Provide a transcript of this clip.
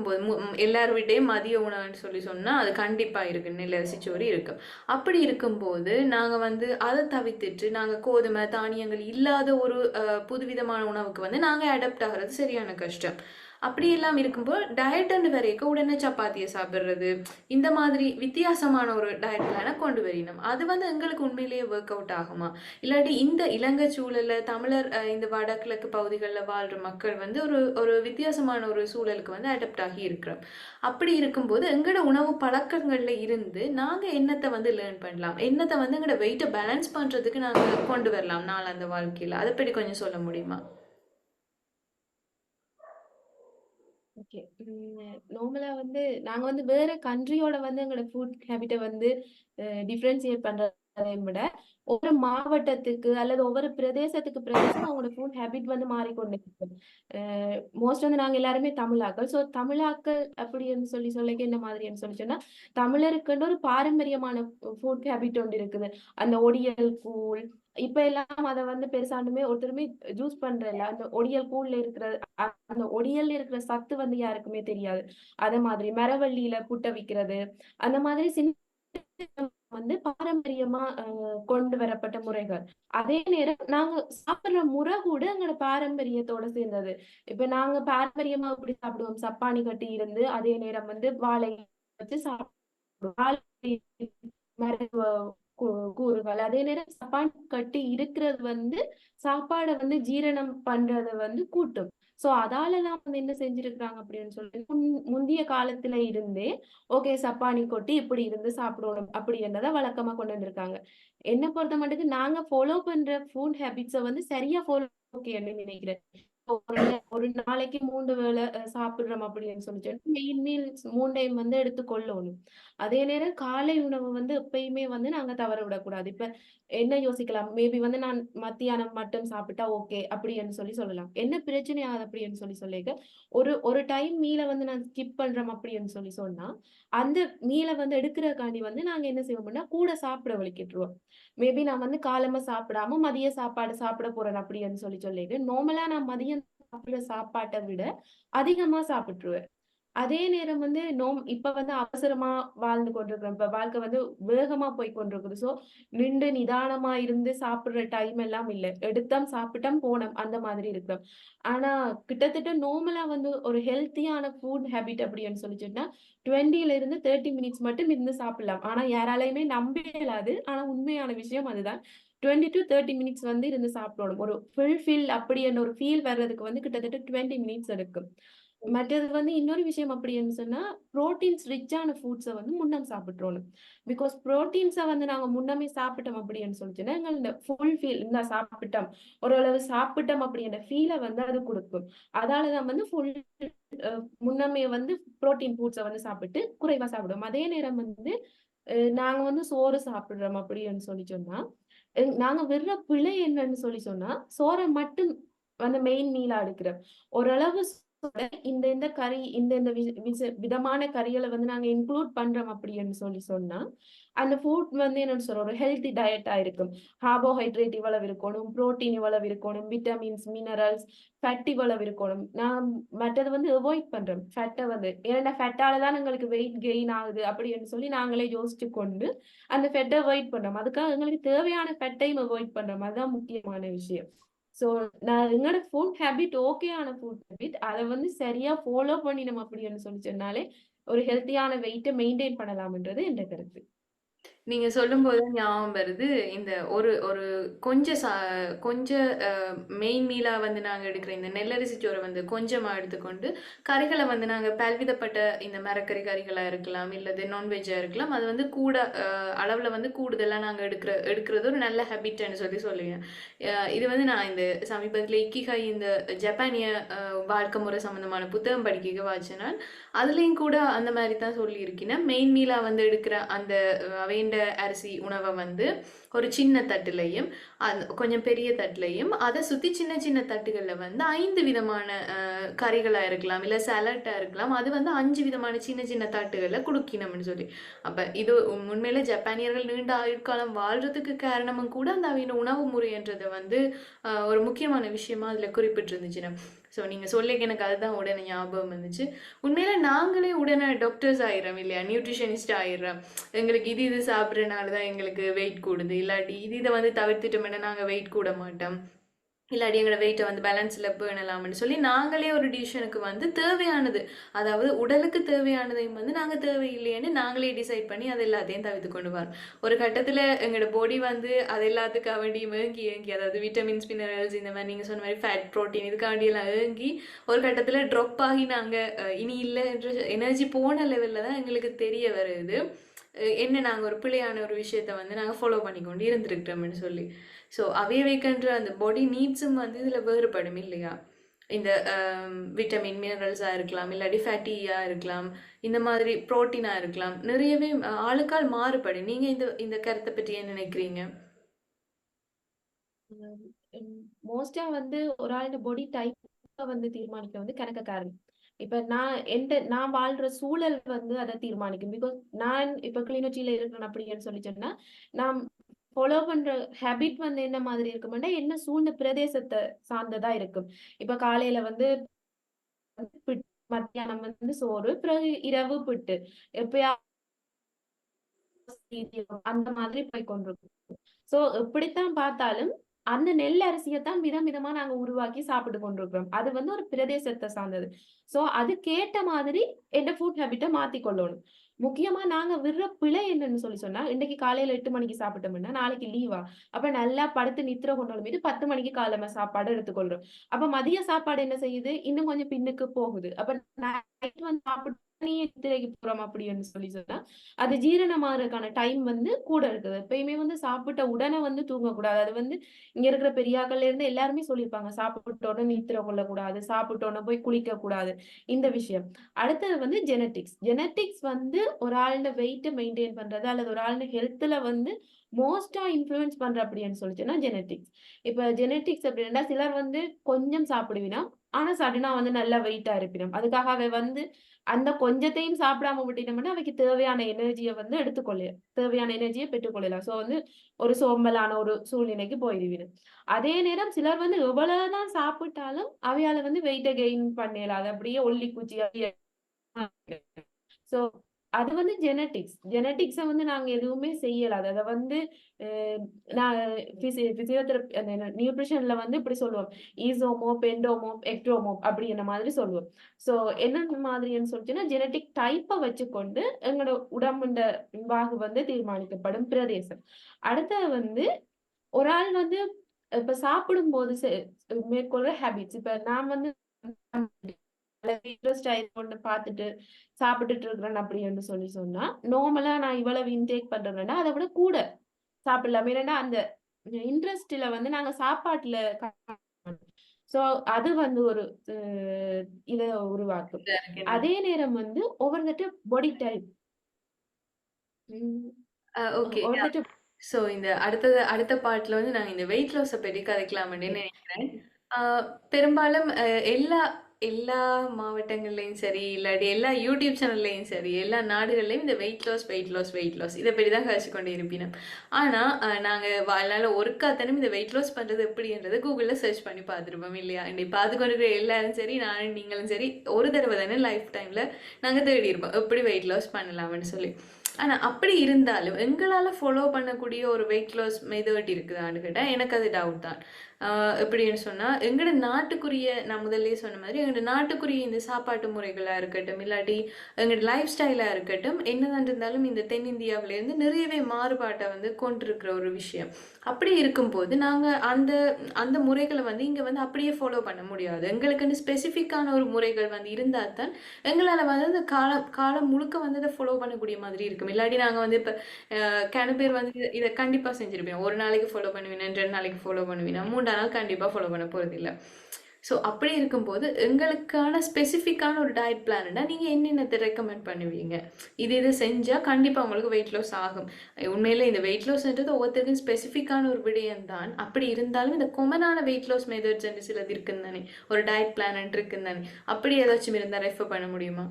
இருக்கும்போது எல்லார் வீட்டையும் மதிய உணவுன்னு சொன்னா அது கண்டிப்பா இருக்கு, நெல்லரிசி சோறு இருக்கு. அப்படி இருக்கும்போது நாங்க வந்து அதை தவிர்த்துட்டு நாங்க கோதுமை தானியங்கள் இல்லாத ஒரு புதுவிதமான உணவுக்கு வந்து நாங்க அடாப்ட் ஆகிறது சரியான கஷ்டம். அப்படி எல்லாம் இருக்கும்போது டயட்னு வரைக்கும் உடனே சப்பாத்தியை சாப்பிட்றது, இந்த மாதிரி வித்தியாசமான ஒரு டயட் பிளானை கொண்டு வரணும். அது வந்து எங்களுக்கு உண்மையிலேயே ஒர்க் அவுட் ஆகுமா? இல்லாட்டி இந்த இலங்கை சூழல்ல தமிழர் இந்த வடகிழக்கு பகுதிகளில் வாழ்ற மக்கள் வந்து ஒரு ஒரு வித்தியாசமான ஒரு சூழலுக்கு வந்து அடாப்ட் ஆகி இருக்கிறோம். அப்படி இருக்கும்போது எங்களோட உணவு பழக்கங்கள்ல இருந்து நாங்க என்னத்தை வந்து லேர்ன் பண்ணலாம், என்னத்தை வந்து எங்களோட வெயிட்டை பேலன்ஸ் பண்றதுக்கு நாங்க கொண்டு வரலாம் நாள் அந்த வாழ்க்கையில, அதை பற்றி கொஞ்சம் சொல்ல முடியுமா? ஓகே. நார்மலா வந்து நாங்க வந்து வேற கண்ட்ரியோட வந்து எங்களோட ஃபுட் ஹேபிட்ட வந்து டிஃபரன்ஷியேட் பண்றதை விட, ஒரு மாவட்டத்துக்கு அல்லது ஒவ்வொரு பிரதேசத்துக்கு பிரதேசம் அவங்களோட ஃபுட் ஹேபிட் வந்து மாறிக்கொண்டே இருக்கு. மோஸ்ட் வந்து நாங்க எல்லாருமே தமிழாக்கள். ஸோ தமிழாக்கள் அப்படின்னு சொல்லிக்க என்ன மாதிரின்னு சொன்னா, தமிழருக்குன்னு ஒரு பாரம்பரியமான ஃபுட் ஹேபிட் ஒன்று இருக்குது. அந்த ஒடியல் கூழ், இப்ப எல்லாம் அத வந்து பெருசாண்டுமே ஒருத்தருமே ஜூஸ் பண்றதில்ல. அந்த ஒடியல் கூழ்ல இருக்கிற அந்த ஒடியல்ல இருக்கிற சத்து வந்து யாருக்குமே தெரியாது. அத மாதிரி மரவள்ளியில புட்ட விக்கிறது, அந்த மாதிரி வந்து பாரம்பரியமா கொண்டு வரப்பட்ட முறைகள். அதே நேரம் நாங்க சாப்பிடுற முறை கூட எங்களோட பாரம்பரியத்தோட சேர்ந்தது. இப்ப நாங்க பாரம்பரியமா எப்படி சாப்பிடுவோம்? சப்பாணி கட்டி இருந்து, அதே நேரம் வந்து வாழை வச்சு சாப்பிடுவோம். வாழை மர கூ கூறுகள். அதே நேரம் சப்பான் கட்டி இருக்கிறது வந்து சாப்பாட வந்து ஜீரணம் பண்றத வந்து கூட்டும். சோ அதாலலாம் வந்து என்ன செஞ்சிருக்காங்க அப்படின்னு சொல்லி முந்திய காலத்துல இருந்தே ஓகே சப்பானி கொட்டி இப்படி இருந்து சாப்பிடணும் அப்படின்றத வழக்கமா கொண்டு வந்திருக்காங்க. என்ன பொறுத்த மட்டுக்கு நாங்க ஃபாலோ பண்ற ஃபுட் ஹேபிட்ஸ வந்து சரியா ஃபாலோ ஓகேன்னு நினைக்கிறேன். ஒரு நாளைக்கு 3 வேளை சாப்பிடுறோம் அப்படின்னு சொல்லிட்டு மெயின் மீல்ஸ் 3 டைம் வந்து எடுத்துக்கொள்ளணும். அதே நேரம் காலை உணவு வந்து எப்பயுமே வந்து நாங்க தவற விடக்கூடாது. இப்ப என்ன யோசிக்கலாம், மேபி வந்து நான் மத்தியானம் மட்டும் சாப்பிட்டா ஓகே அப்படின்னு சொல்லலாம். என்ன பிரச்சனை ஆகுது அப்படின்னு சொல்லிக்க, ஒரு ஒரு டைம் மீல வந்து நான் ஸ்கிப் பண்றோம் அப்படின்னு சொன்னா, அந்த மீல வந்து எடுக்கிறதுக்காண்டி வந்து நாங்க என்ன செய்வோம்னா, கூட சாப்பிட வலிக்கிட்டுருவோம். மேபி நான் வந்து காலமா சாப்பிடாம மதிய சாப்பாடு சாப்பிட போறேன் அப்படின்னு சொல்லிட்டு, நார்மலா நான் மதியம் சாப்பிடுற சாப்பாட்ட விட அதிகமா சாப்பிட்டுருவேன். அதே நேரம் வந்து இப்ப வந்து அவசரமா வாழ்ந்து கொண்டிருக்கிறோம். இப்ப வாழ்க்கை வந்து வேகமா போய் கொண்டிருக்குது. சோ, நிண்டு நிதானமா இருந்து சாப்பிடுற டைம் எல்லாம் இல்ல. எடுத்தோம், சாப்பிட்டோம், போனோம் அந்த மாதிரி இருக்கிறோம். ஆனா, கிட்டத்தட்ட நார்மலா வந்து ஒரு ஹெல்த்தியான ஃபுட் ஹேபிட் அப்படின்னு சொன்னா, 20ல இருந்து 30 மினிட்ஸ் மட்டும் இருந்து சாப்பிடலாம். ஆனா, யாராலயுமே நம்ப இயலாது. ஆனா, உண்மையான விஷயம் அதுதான். 20 டூ 30 மினிட்ஸ் வந்து இருந்து சாப்பிடணும். ஒரு ஃபுல்ஃபில் அப்படின்ற ஒரு ஃபீல் வர்றதுக்கு வந்து கிட்டத்தட்ட 20 மினிட்ஸ் எடுக்கும். மற்றது வந்து இன்னொரு விஷயம் அப்படின்னு சொன்னா, புரோட்டீன்ஸ் ரிச்சான ஃபுட்ஸ வந்து முன்னம் சாப்பிட்றோணும். பிகாஸ் புரோட்டீன்ஸ வந்து நாங்க முன்னமே சாப்பிட்டோம் அப்படின்னு சொல்லிச்சுன்னா, எங்க இந்த ஃபுல் ஃபீல் இந்தா சாப்பிட்டோம், ஓரளவு சாப்பிட்டோம் அப்படின்ற ஃபீல வந்து அது குடுக்கும். அதால தான் வந்து அ முன்னமே வந்து புரோட்டீன் ஃபுட்ஸ வந்து சாப்பிட்டு குறைவா சாப்பிடுவோம். அதே நேரம் வந்து நாங்க வந்து சோறு சாப்பிடுறோம் அப்படின்னு சொன்னா, நாங்க விடுற பிழை என்னன்னு சொன்னா, சோற மட்டும் வந்து மெயின் மீலா எடுக்கிறோம். ஓரளவு இந்த இந்த கறி, இந்த இந்த விதமான கறிகள வந்து நாங்க இன்க்ளூட் பண்றோம் அப்படின்னு சொன்னா, அந்த ஃபுட் வந்து என்னன்னு சொல்றோம், ஒரு ஹெல்த்தி டயட்டா இருக்கும். கார்போஹைட்ரேட் இவ்வளவு இருக்கணும், புரோட்டீன் இவ்வளவு இருக்கணும், விட்டமின்ஸ், மினரல்ஸ், ஃபேட் இவ்வளவு இருக்கணும். நான் மற்றது வந்து அவாய்ட் பண்றோம். ஃபேட்ட வந்து. ஏன்னா ஃபேட்டால தான் எங்களுக்கு வெயிட் கெயின் ஆகுது அப்படின்னு சொல்லி நாங்களே யோசிச்சு கொண்டு, அந்த ஃபேட்ட அவாய்ட் பண்றோம். அதுக்காக எங்களுக்கு தேவையான ஃபேட்டையும் அவாய்ட் பண்றோம். அதுதான் முக்கியமான விஷயம். சோ, நான் எங்களோட ஃபுட் ஹேபிட் ஓகேயான ஃபுட் ஹேபிட். அத வந்து சரியா ஃபாலோ பண்ணினோம் அப்படின்னு சொன்னாலே, ஒரு ஹெல்த்தியான வெயிட்ட மெயின்டெயின் பண்ணலாம்ன்றது என்ற கருத்து. நீங்க சொல்லும்போது ஞாபகம் வருது. இந்த ஒரு ஒரு கொஞ்சம் கொஞ்சம் மெயின் மீலா வந்து நாங்க எடுக்கிற இந்த நெல்லரிசி சோறை வந்து கொஞ்சமா எடுத்துக்கொண்டு, கறிகள வந்து நாங்க பல்விதப்பட்ட இந்த மரக்கறி கறிகளா இருக்கலாம், இல்லது நான்வெஜ்ஜா இருக்கலாம். அது வந்து கூட அளவுல வந்து கூடுதலா நாங்க எடுக்கிறது ஒரு நல்ல ஹேபிட்ன்னு சொல்லுவேன். இது வந்து நான் இந்த சமீபத்தில இக்கிகாய் இந்த ஜப்பானிய வாழ்க்கை முறை சம்மந்தமான புத்தகம் படிக்க வாச்சேன் நான். அதுலயும் கூட அந்த மாரி தான் சொல்லியிருக்கிறேன். மெயின் மீலா வந்து எடுக்கிற அந்த வேண்ட அரிசி உணவை வந்து ஒரு சின்ன தட்டுலையும் கொஞ்சம் பெரிய தட்டுலையும் அதை சுற்றி சின்ன சின்ன தட்டுகளில் வந்து 5 விதமான கறிகளாக இருக்கலாம், இல்லை சலட்டாக இருக்கலாம். அது வந்து 5 விதமான சின்ன சின்ன தட்டுகளில் கொடுக்கணும்னு சொல்லி. அப்போ இது உண்மையில ஜப்பானியர்கள் நீண்ட ஆயுட்காலம் வாழ்றதுக்கு காரணமும் கூட அந்த அவங்க உணவு முறைன்றதை வந்து ஒரு முக்கியமான விஷயமா அதில் குறிப்பிட்டிருந்துச்சுன்னா. ஸோ நீங்கள் சொல்லிக்க எனக்கு அதுதான் உடனே ஞாபகம் வந்துச்சு. உண்மையில நாங்களே உடனே டாக்டர்ஸ் ஆயிடுறோம் இல்லையா, நியூட்ரிஷனிஸ்ட் ஆயிடுறோம். எங்களுக்கு இது சாப்பிட்றதுனால தான் எங்களுக்கு வெயிட் கூடுது, இல்லாட்டி இதை வந்து தவிர்த்துட்டோம்னா நாங்கள் வெயிட் கூட மாட்டோம், இல்லாட்டி எங்களோட வெயிட்டை வந்து பேலன்ஸில் பேணலாம்னு சொல்லி நாங்களே ஒரு டிசிஷனுக்கு வந்து தேவையானது, அதாவது உடலுக்கு தேவையானதையும் வந்து நாங்கள் தேவையில்லைன்னு நாங்களே டிசைட் பண்ணி அது எல்லாத்தையும் தவிர்த்து கொண்டு வரோம். ஒரு கட்டத்தில் எங்களோட பாடி வந்து அது எல்லாத்துக்காக வேண்டி ஏங்கி ஏங்கி, அதாவது விட்டமின்ஸ் மினரல்ஸ் இந்த மாதிரி நீங்கள் சொன்ன மாதிரி ஃபேட் ப்ரோட்டீன் இதுக்காக வேண்டியெல்லாம் ஏங்கி ஒரு கட்டத்தில் ட்ராப் ஆகி நாங்கள் இனி இல்லை என்ற எனர்ஜி போன லெவலில் தான் எங்களுக்கு தெரிய வருது என்ன நாங்கள் ஒரு பிழையான ஒரு விஷயத்த வந்து நாங்கள் ஃபாலோ பண்ணி கொண்டு இருந்திருக்கிறோம்னு சொல்லி. ஸோ அவையவைக்கின்ற அந்த பாடி நீட்ஸும் வந்து இதில் வேறுபடும் இல்லையா, இந்த விட்டமின் மினரல்ஸாக இருக்கலாம், இல்லாட்டி ஃபேட்டியாக இருக்கலாம், இந்த மாதிரி ப்ரோட்டீனாக இருக்கலாம், நிறையவே ஆளுக்கால் மாறுபடும். நீங்கள் இந்த கருத்தை பற்றி என்ன நினைக்கிறீங்க? மோஸ்டா வந்து ஒரு ஆளோட பாடி டைப் வந்து தீர்மானிக்க வந்து கணக்கக்காரன். இப்ப நான் வாழ்ற சூழல் வந்து அதை தீர்மானிக்கும். பிகாஸ் நான் இப்ப கிளிநொச்சியில இருக்கிறேன் அப்படின்னு சொல்லி சொன்னா, நான் ஃபாலோ பண்ற ஹேபிட் வந்து என்ன மாதிரி இருக்கும்னா, என்ன சூழ்ந்த பிரதேசத்தை சார்ந்ததா இருக்கும். இப்ப காலையில வந்து பிட், மத்தியானம் வந்து சோறு, பிறகு இரவு பிட்டு, எப்பயா அந்த மாதிரி போய் கொண்டிருக்கும். சோ எப்படித்தான் பார்த்தாலும் அந்த நெல் அரிசியைத்தான் விதம் விதமா நாங்க உருவாக்கி சாப்பிட்டு கொண்டிருக்கிறோம். அது வந்து ஒரு பிரதேசத்தை சார்ந்தது. சோ அதுக்கேத்த மாதிரி எந்த ஃபுட் ஹேபிட்டை மாத்திக் கொள்ளணும். முக்கியமா நாங்க விடுற பிழை என்னன்னு சொல்லி சொன்னா, இன்னைக்கு காலையில 8 மணிக்கு சாப்பிட்டோம்னா நாளைக்கு லீவா, அப்ப நல்லா படுத்து நித்திரை கொண்டாலும் மீது 10 மணிக்கு காலையில சாப்பாடு எடுத்துக்கொள்றோம். அப்ப மதிய சாப்பாடு என்ன செய்யுது, இன்னும் கொஞ்சம் பின்னுக்கு போகுது. அப்ப நைட் வந்து சாப்பிட்டு நித்திரைக்கு போறோம் அப்படின்னு சொல்லி சொன்னா, அது ஜீரணமாகறதுக்கான டைம் வந்து கூட இருக்குது. எப்பயுமே வந்து சாப்பிட்ட உடனே வந்து தூங்கக்கூடாது. அது வந்து இங்க இருக்கிற பெரியாக்கள்ல இருந்து எல்லாருமே சொல்லியிருப்பாங்க. சாப்பிட்ட உடனே நித்திரை கொள்ளக்கூடாது, சாப்பிட்ட உடனே போய் குளிக்க கூடாது. இந்த விஷயம். அடுத்தது வந்து ஜெனடிக்ஸ். ஜெனடிக்ஸ் வந்து ஒரு ஆளோட வெயிட்ட மெயின்டெயின் பண்றது அல்லது ஒரு ஆளோட ஹெல்த்ல வந்து மோஸ்டா இன்ஃப்ளூயன்ஸ் பண்ற அப்படின்னு சொல்லிச்சுன்னா ஜெனடிக்ஸ். இப்ப ஜெனடிக்ஸ் அப்படின்னா சிலர் வந்து கொஞ்சம் சாப்பிடுவினா, ஆனா சடனா வந்து நல்லா வெயிட்டா இருப்பினும். அதுக்காக அவ வந்து அந்த கொஞ்சத்தையும் சாப்பிடாம விட்டுட்டோம்னா அவைக்கு தேவையான எனர்ஜிய வந்து தேவையான எனர்ஜிய பெற்றுக்கொள்ளலாம். சோ வந்து ஒரு சோம்பலான ஒரு சூழ்நிலைக்கு போயிடுவீங்க. அதே நேரம் சிலர் வந்து எவ்வளவுதான் சாப்பிட்டாலும் அவையால வந்து வெயிட்ட கெயின் பண்ணல. அது அப்படியே ஒல்லி குச்சியா சோ அது வந்து ஜெனடிக்ஸ். ஜெனடிக்ஸ வந்து நாங்க எதுவுமே செய்யல. அத வந்து அ நான் பிசியோதெரபி அந்த நியூட்ரிஷன்ல வந்து இப்படி சொல்லுவோம். ஈசோமோப், எண்டோமோப், எக்டோமோப் அப்படிங்கிற மாதிரி சொல்லுவோம். சோ என்ன மாதிரின்னு சொல்லிச்சுன்னா, ஜெனடிக் டைப்ப வச்சுக்கொண்டு எங்களோட உடம்புண்ட வாகு வந்து தீர்மானிக்கப்படும் பிரதேசம். அடுத்தது வந்து ஒரு ஆள் வந்து இப்ப சாப்பிடும்போது மேற்கொள்ற ஹேபிட்ஸ். இப்ப நான் வந்து இன்ட்ரெஸ்ட் ஒண்ணு பார்த்துட்டு சாப்பிட்டுட்டு இருக்கிறேன் அப்படின்னு சொல்லி சொன்னா, நார்மலா நான் இவ்வளவு இன்டேக் பண்றேன்னா, அதை விட கூட சாப்பிடலாம். ஏன்னா அந்த இன்ட்ரெஸ்ட்ல வந்து நாங்க சாப்பாட்டுல சோ அது வந்து ஒரு அ இத உருவாக்கும். அதே நேரம் வந்து ஒவ்வொருத்தட்ட பாடி டைப். ஓகே. ஒவ்வொருத்தட்ட ஸோ இந்த அடுத்த பார்ட்ல வந்து நாங்க இந்த வெயிட் லாஸ பத்தி கதைக்கலாம்னு நினைக்கிறேன். ஆ, பெரும்பாலும் எல்லா எல்லா மாவட்டங்கள்லயும் சரி, இல்லாட்டி எல்லா யூடியூப் சேனல்லையும் சரி, எல்லா நாடுகள்லயும் இந்த வெயிட் லாஸ் இதை பற்றி தான் கழிச்சு கொண்டு இருப்பினோம். ஆனா நாங்க வாழ்நாள் ஒருக்காத்தனும் இந்த வெயிட் லாஸ் பண்றது எப்படின்றத கூகுள்ல சர்ச் பண்ணி பார்த்துருப்போம் இல்லையா? இன்னைக்கு பார்த்து கொண்டு இருக்கிற எல்லாரும் சரி, நானும் நீங்களும் சரி, ஒரு தடவை தானே லைஃப் டைம்ல நாங்க தேடி இருப்போம் எப்படி வெயிட் லாஸ் பண்ணலாம்னு சொல்லி. ஆனா அப்படி இருந்தாலும் எங்களால ஃபாலோ பண்ணக்கூடிய ஒரு வெயிட் லாஸ் மெத்தட் இருக்குதான்னு கேட்டா எனக்கு அது டவுட் தான். எப்படின்னு சொன்னா எங்களோட நாட்டுக்குரிய, நான் முதல்லயே சொன்ன மாதிரி எங்களோட நாட்டுக்குரிய இந்த சாப்பாட்டு முறைகளா இருக்கட்டும், இல்லாட்டி எங்களோட லைஃப் ஸ்டைலா இருக்கட்டும், என்னதான் இருந்தாலும் இந்த தென்னிந்தியாவில இருந்து நிறையவே மாறுபாட்டை வந்து கொண்டிருக்கிற ஒரு விஷயம். அப்படி இருக்கும்போது நாங்க அந்த அந்த முறைகளை வந்து இங்க வந்து அப்படியே ஃபாலோ பண்ண முடியாது. எங்களுக்குன்னு ஸ்பெசிஃபிக்கான ஒரு முறைகள் வந்து இருந்தா தான் எங்களால வந்து அந்த காலம் காலம் முழுக்க வந்து அதை ஃபாலோ பண்ணக்கூடிய மாதிரி இருக்கும். இல்லாட்டி நாங்க வந்து இப்ப கன பேர் வந்து இதை கண்டிப்பா செஞ்சிருப்பேன். ஒரு நாளைக்கு ஃபாலோ பண்ணுவீங்க, 2 நாளைக்கு ஃபாலோ பண்ணுவீங்க, 3 நாள் கண்டிப்பா ஃபாலோ பண்ண போறது இல்ல. ஸோ அப்படி இருக்கும்போது எங்களுக்கான ஸ்பெசிஃபிக்கான ஒரு டயட் பிளான்னா நீங்க என்னென்னத்தை ரெக்கமெண்ட் பண்ணுவீங்க? இது செஞ்சா கண்டிப்பா உங்களுக்கு வெயிட் லாஸ் ஆகும். உண்மையில இந்த வெயிட் லாஸ்ன்றது ஒவ்வொருத்தருக்கும் ஸ்பெசிஃபிக்கான ஒரு விடயம் தான். அப்படி இருந்தாலும் இந்த கொமனான வெயிட் லாஸ் மெத்தட்ஸ் சிலது இருக்குன்னு தானே, ஒரு டயட் பிளான் இருக்குன்னு தானே, அப்படி ஏதாச்சும் இருந்தா ரெஃபர் பண்ண முடியுமா?